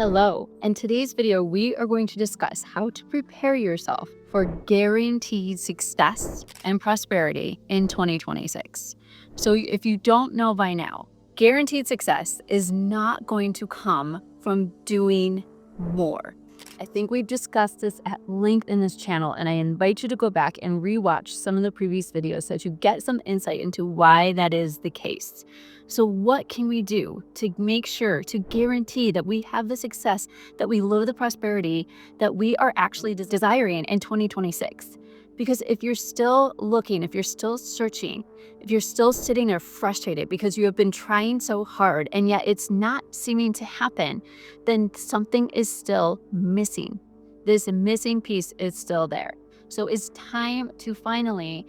Hello, in today's video, we are going to discuss how to prepare yourself for guaranteed success and prosperity in 2026. So if you don't know by now, guaranteed success is not going to come from doing more. I think we've discussed this at length in this channel, and I invite you to go back and rewatch some of the previous videos so that you get some insight into why that is the case. So what can we do to make sure, to guarantee that we have the success, that we live the prosperity that we are actually desiring in 2026? Because if you're still looking, if you're still searching, if you're still sitting there frustrated because you have been trying so hard and yet it's not seeming to happen, then something is still missing. This missing piece is still there. So it's time to finally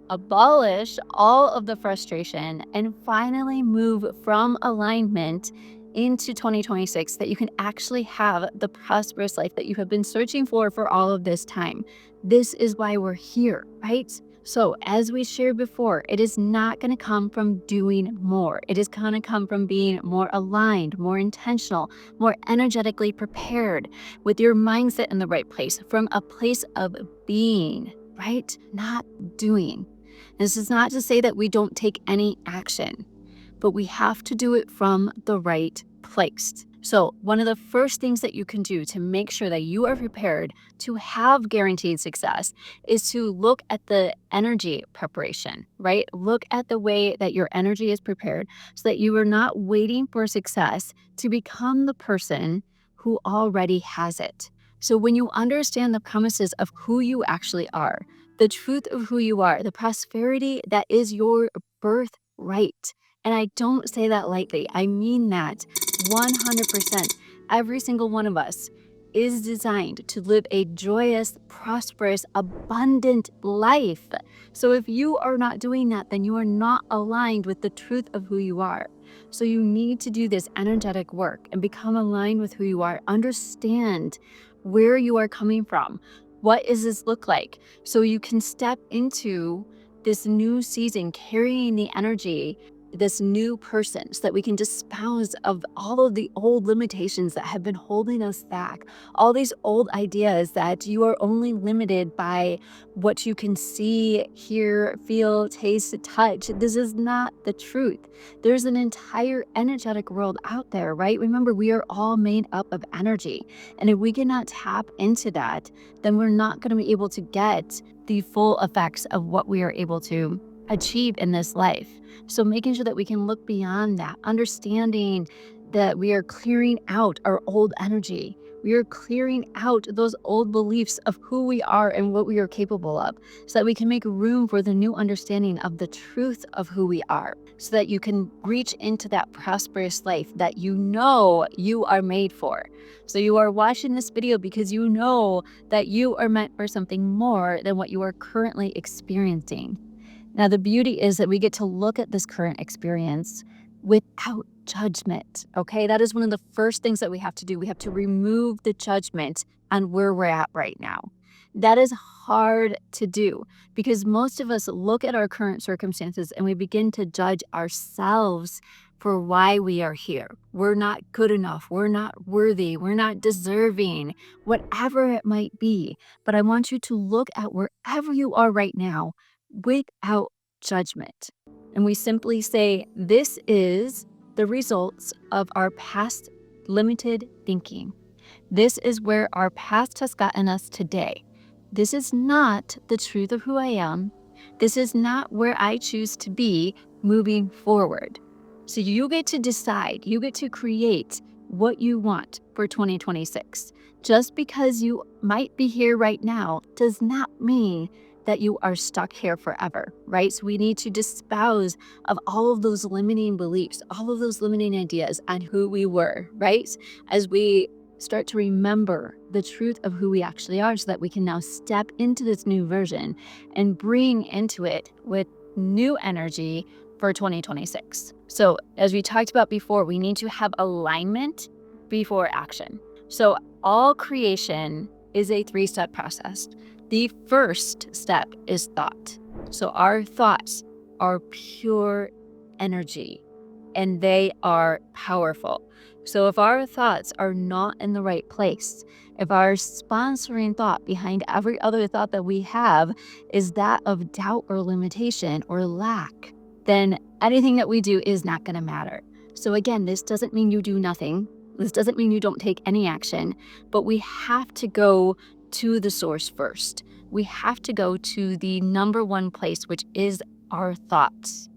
abolish all of the frustration and finally move from alignment into 2026, that you can actually have the prosperous life that you have been searching for all of this time. This is why we're here, right? So as we shared before, it is not going to come from doing more. It is going to come from being more aligned, more intentional, more energetically prepared, with your mindset in the right place, from a place of being, right? Not doing. This is not to say that we don't take any action, but we have to do it from the right place. So one of the first things that you can do to make sure that you are prepared to have guaranteed success is to look at the energy preparation, right? Look at the way that your energy is prepared so that you are not waiting for success to become the person who already has it. So when you understand the premises of who you actually are, the truth of who you are, the prosperity that is your birthright. And I don't say that lightly. I mean that 100%. Every single one of us is designed to live a joyous, prosperous, abundant life. So if you are not doing that, then you are not aligned with the truth of who you are. So you need to do this energetic work and become aligned with who you are. Understand where you are coming from. What does this look like? So you can step into this new season carrying the energy, this new person, so that we can dispose of all of the old limitations that have been holding us back, all these old ideas that you are only limited by what you can see, hear, feel, taste, touch. This is not the truth. There's an entire energetic world out there, right? Remember, we are all made up of energy. And if we cannot tap into that, then we're not going to be able to get the full effects of what we are able to achieve in this life. So making sure that we can look beyond that, understanding that we are clearing out our old energy. We are clearing out those old beliefs of who we are and what we are capable of, so that we can make room for the new understanding of the truth of who we are, so that you can reach into that prosperous life that you know you are made for. So you are watching this video because you know that you are meant for something more than what you are currently experiencing. Now, the beauty is that we get to look at this current experience without judgment, okay? That is one of the first things that we have to do. We have to remove the judgment on where we're at right now. That is hard to do because most of us look at our current circumstances and we begin to judge ourselves for why we are here. We're not good enough. We're not worthy. We're not deserving, whatever it might be. But I want you to look at wherever you are right now without judgment. And we simply say, this is the results of our past limited thinking. This is where our past has gotten us today. This is not the truth of who I am. This is not where I choose to be moving forward. So you get to decide, you get to create what you want for 2026. Just because you might be here right now does not mean that you are stuck here forever, right? So we need to dispose of all of those limiting beliefs, all of those limiting ideas on who we were, right? As we start to remember the truth of who we actually are, so that we can now step into this new version and bring into it with new energy for 2026. So as we talked about before, we need to have alignment before action. So all creation is a 3-step process. The first step is thought. So our thoughts are pure energy and they are powerful. So if our thoughts are not in the right place, if our sponsoring thought behind every other thought that we have is that of doubt or limitation or lack, then anything that we do is not going to matter. So again, this doesn't mean you do nothing. This doesn't mean you don't take any action, but we have to go to the source first. We have to go to the number one place, which is our thoughts.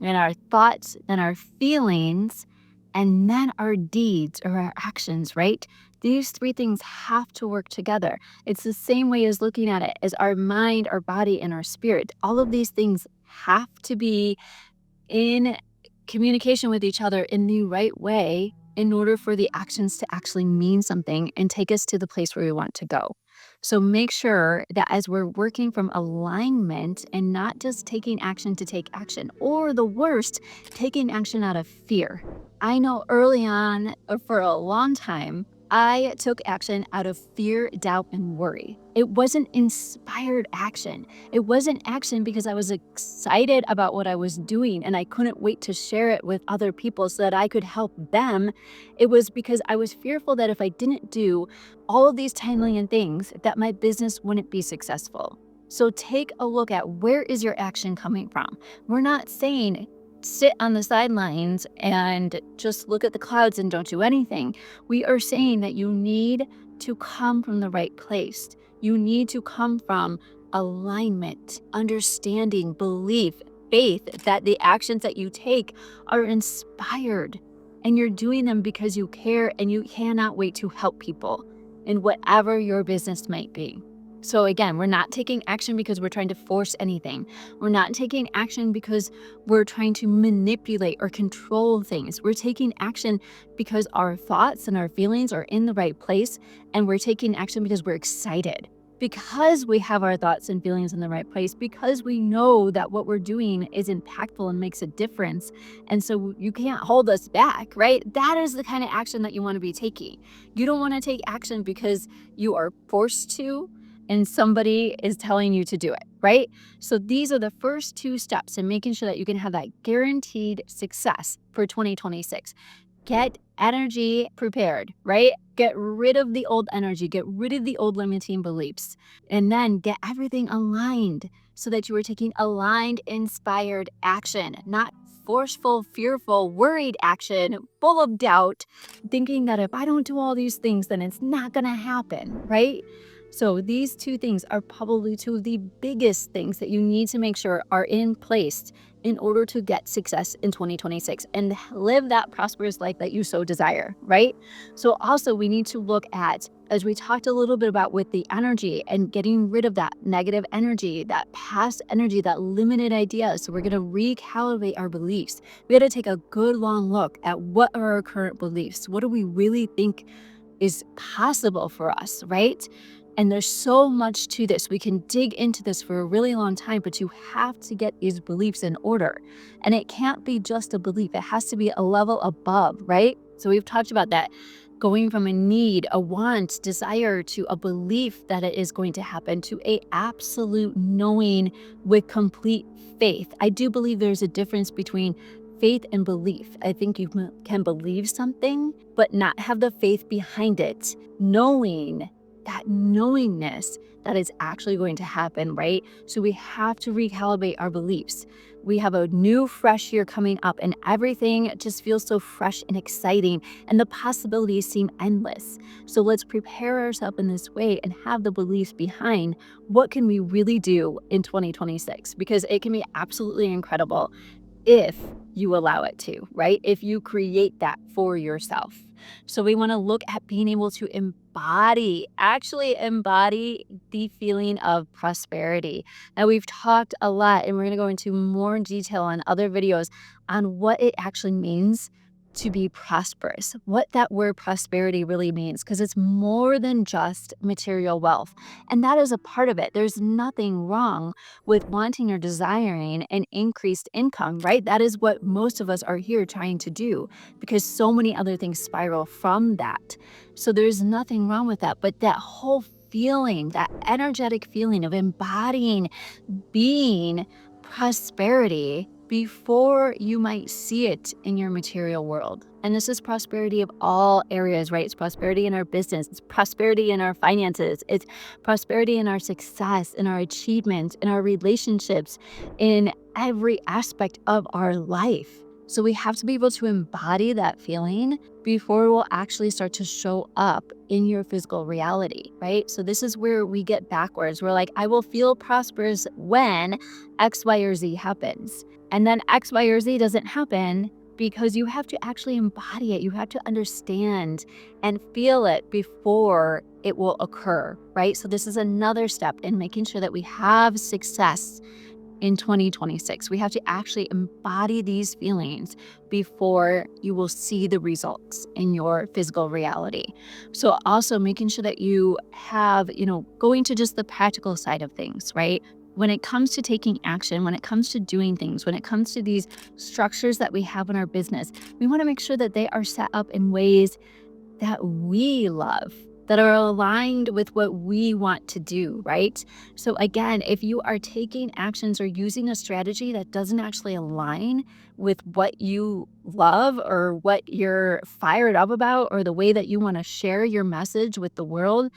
And our thoughts, then our feelings, and then our deeds or our actions, right? These three things have to work together. It's the same way as looking at it as our mind, our body, and our spirit. All of these things have to be in communication with each other in the right way in order for the actions to actually mean something and take us to the place where we want to go. So make sure that as we're working from alignment and not just taking action to take action, or the worst, taking action out of fear. I know early on, for a long time, I took action out of fear, doubt, and worry. It wasn't inspired action. It wasn't action because I was excited about what I was doing and I couldn't wait to share it with other people so that I could help them. It was because I was fearful that if I didn't do all of these 10 million things, that my business wouldn't be successful. So take a look at where is your action coming from. We're not saying sit on the sidelines and just look at the clouds and don't do anything. We are saying that you need to come from the right place. You need to come from alignment, understanding, belief, faith that the actions that you take are inspired and you're doing them because you care and you cannot wait to help people in whatever your business might be. So again, we're not taking action because we're trying to force anything. We're not taking action because we're trying to manipulate or control things. We're taking action because our thoughts and our feelings are in the right place, and we're taking action because we're excited. Because we have our thoughts and feelings in the right place, because we know that what we're doing is impactful and makes a difference. And so you can't hold us back, right? That is the kind of action that you want to be taking. You don't want to take action because you are forced to and somebody is telling you to do it, right? So these are the first two steps in making sure that you can have that guaranteed success for 2026. Get energy prepared, right? Get rid of the old energy, get rid of the old limiting beliefs, and then get everything aligned so that you are taking aligned, inspired action, not forceful, fearful, worried action, full of doubt, thinking that if I don't do all these things, then it's not going to happen, right? So these two things are probably two of the biggest things that you need to make sure are in place in order to get success in 2026 and live that prosperous life that you so desire, right? So also we need to look at, as we talked a little bit about with the energy and getting rid of that negative energy, that past energy, that limited ideas. So we're going to recalibrate our beliefs. We got to take a good long look at what are our current beliefs? What do we really think is possible for us, right? And there's so much to this. We can dig into this for a really long time, but you have to get these beliefs in order. And it can't be just a belief. It has to be a level above, right? So we've talked about that. Going from a need, a want, desire to a belief that it is going to happen to a absolute knowing with complete faith. I do believe there's a difference between faith and belief. I think you can believe something, but not have the faith behind it, knowing that knowingness that it's actually going to happen, right? So we have to recalibrate our beliefs. We have a new, fresh year coming up, and everything just feels so fresh and exciting, and the possibilities seem endless. So let's prepare ourselves in this way and have the beliefs behind what can we really do in 2026, because it can be absolutely incredible if you allow it to, right? If you create that for yourself. So we want to look at being able to actually embody the feeling of prosperity. Now we've talked a lot, and we're going to go into more detail on other videos on what it actually means to be prosperous, what that word prosperity really means, because it's more than just material wealth. And that is a part of it. There's nothing wrong with wanting or desiring an increased income, right? That is what most of us are here trying to do, because so many other things spiral from that. So there's nothing wrong with that. But that whole feeling, that energetic feeling of embodying being prosperity before you might see it in your material world. And this is prosperity of all areas, right? It's prosperity in our business, it's prosperity in our finances, it's prosperity in our success, in our achievements, in our relationships, in every aspect of our life. So we have to be able to embody that feeling before it will actually start to show up in your physical reality, right? So this is where we get backwards. We're like, I will feel prosperous when X, Y, or Z happens. And then X, Y, or Z doesn't happen because you have to actually embody it. You have to understand and feel it before it will occur, right? So this is another step in making sure that we have success in 2026. We have to actually embody these feelings before you will see the results in your physical reality. So also making sure that you have, going to just the practical side of things, right? When it comes to taking action, when it comes to doing things, when it comes to these structures that we have in our business, we want to make sure that they are set up in ways that we love, that are aligned with what we want to do, right? So again, if you are taking actions or using a strategy that doesn't actually align with what you love or what you're fired up about or the way that you want to share your message with the world,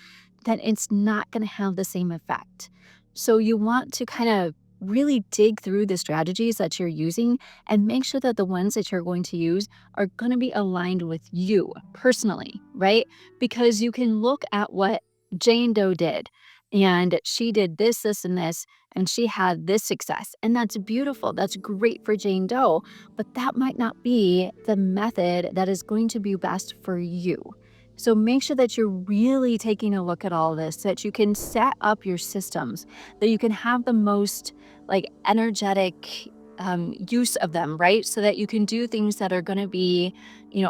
then it's not going to have the same effect. So you want to kind of really dig through the strategies that you're using and make sure that the ones that you're going to use are going to be aligned with you personally, right? Because you can look at what Jane Doe did, and she did this, this, and this, and she had this success. And that's beautiful. That's great for Jane Doe, but that might not be the method that is going to be best for you. So make sure that you're really taking a look at all this, so that you can set up your systems, that you can have the most energetic use of them, right? So that you can do things that are going to be,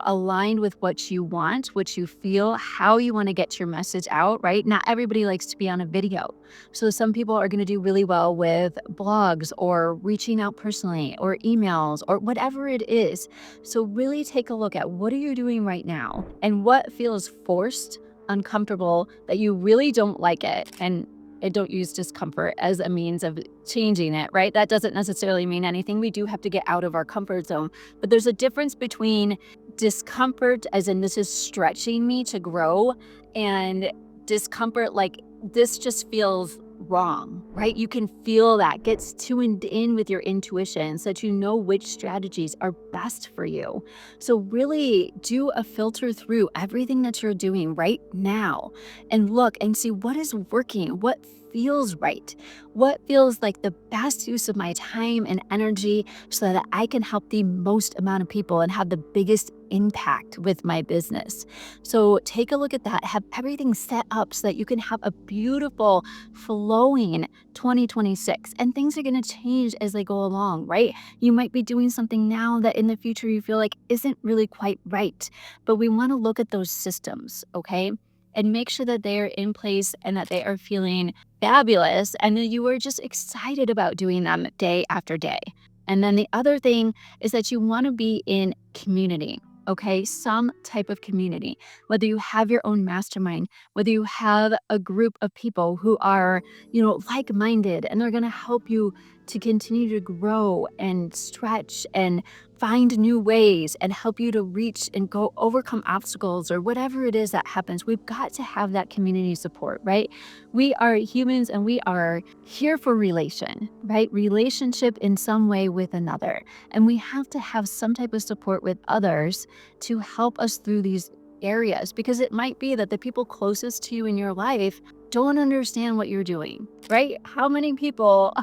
aligned with what you want, what you feel, how you want to get your message out, right? Not everybody likes to be on a video. So some people are going to do really well with blogs or reaching out personally or emails or whatever it is. So really take a look at what are you doing right now and what feels forced, uncomfortable, that you really don't like it. And don't use discomfort as a means of changing it, right? That doesn't necessarily mean anything. We do have to get out of our comfort zone. But there's a difference between discomfort, as in this is stretching me to grow, and discomfort, like this just feels wrong, right? You can feel that. Gets tuned in with your intuition so that you know which strategies are best for you. So really do a filter through everything that you're doing right now and look and see what is working, what feels right, what feels like the best use of my time and energy so that I can help the most amount of people and have the biggest impact with my business. So take a look at that, have everything set up so that you can have a beautiful flowing 2026, and things are going to change as they go along, right? You might be doing something now that in the future you feel like isn't really quite right, but we want to look at those systems, okay? And make sure that they are in place and that they are feeling fabulous and that you are just excited about doing them day after day. And then the other thing is that you want to be in community, okay? Some type of community, whether you have your own mastermind, whether you have a group of people who are, like-minded, and they're going to help you to continue to grow and stretch and find new ways and help you to reach and go overcome obstacles or whatever it is that happens. We've got to have that community support, right? We are humans and we are here for right? Relationship in some way with another. And we have to have some type of support with others to help us through these areas, because it might be that the people closest to you in your life don't understand what you're doing, right? How many people,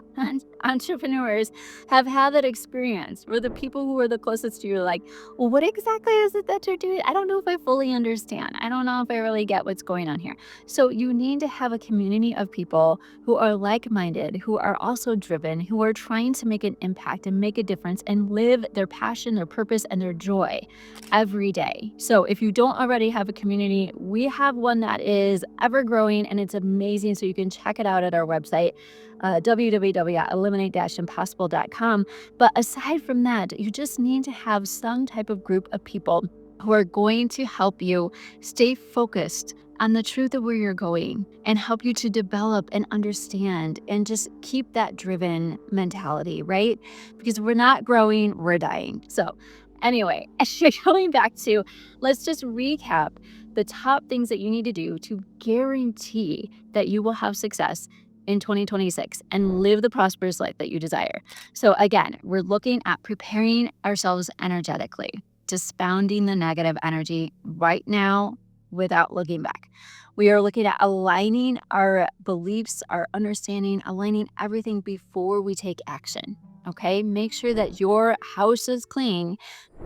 entrepreneurs, have had that experience where the people who are the closest to you are like, well, what exactly is it that you're doing? I don't know if I fully understand. I don't know if I really get what's going on here. So you need to have a community of people who are like-minded, who are also driven, who are trying to make an impact and make a difference and live their passion, their purpose, and their joy every day. So if you don't already have a community, we have one that is ever growing and it's amazing. So you can check it out at our website, www.eliminate-impossible.com. But aside from that, you just need to have some type of group of people who are going to help you stay focused on the truth of where you're going and help you to develop and understand and just keep that driven mentality, right? Because we're not growing, we're dying. So, anyway, going back to, let's just recap the top things that you need to do to guarantee that you will have success in 2026 and live the prosperous life that you desire. So, again, we're looking at preparing ourselves energetically, dispounding the negative energy right now without looking back. We are looking at aligning our beliefs, our understanding, aligning everything before we take action. Okay, make sure that your house is clean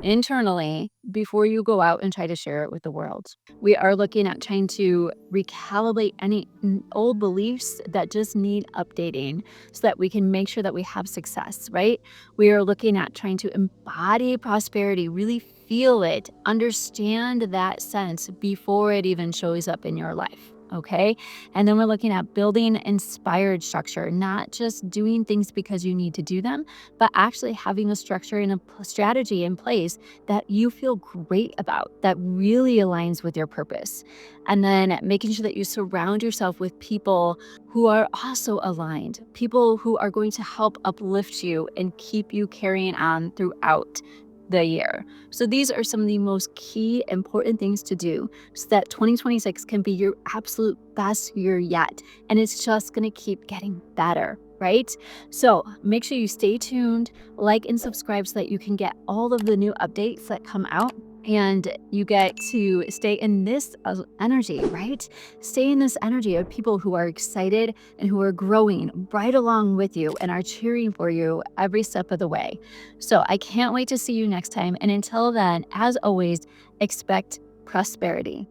internally before you go out and try to share it with the world. We are looking at trying to recalibrate any old beliefs that just need updating so that we can make sure that we have success, right? We are looking at trying to embody prosperity, really feel it, understand that sense before it even shows up in your life. Okay. And then we're looking at building inspired structure, not just doing things because you need to do them, but actually having a structure and a strategy in place that you feel great about, that really aligns with your purpose. And then making sure that you surround yourself with people who are also aligned, people who are going to help uplift you and keep you carrying on throughout the year. So these are some of the most key important things to do so that 2026 can be your absolute best year yet. And it's just going to keep getting better, right? So make sure you stay tuned, like and subscribe so that you can get all of the new updates that come out. And you get to stay in this energy, right? Stay in this energy of people who are excited and who are growing right along with you and are cheering for you every step of the way. So I can't wait to see you next time. And until then, as always, expect prosperity.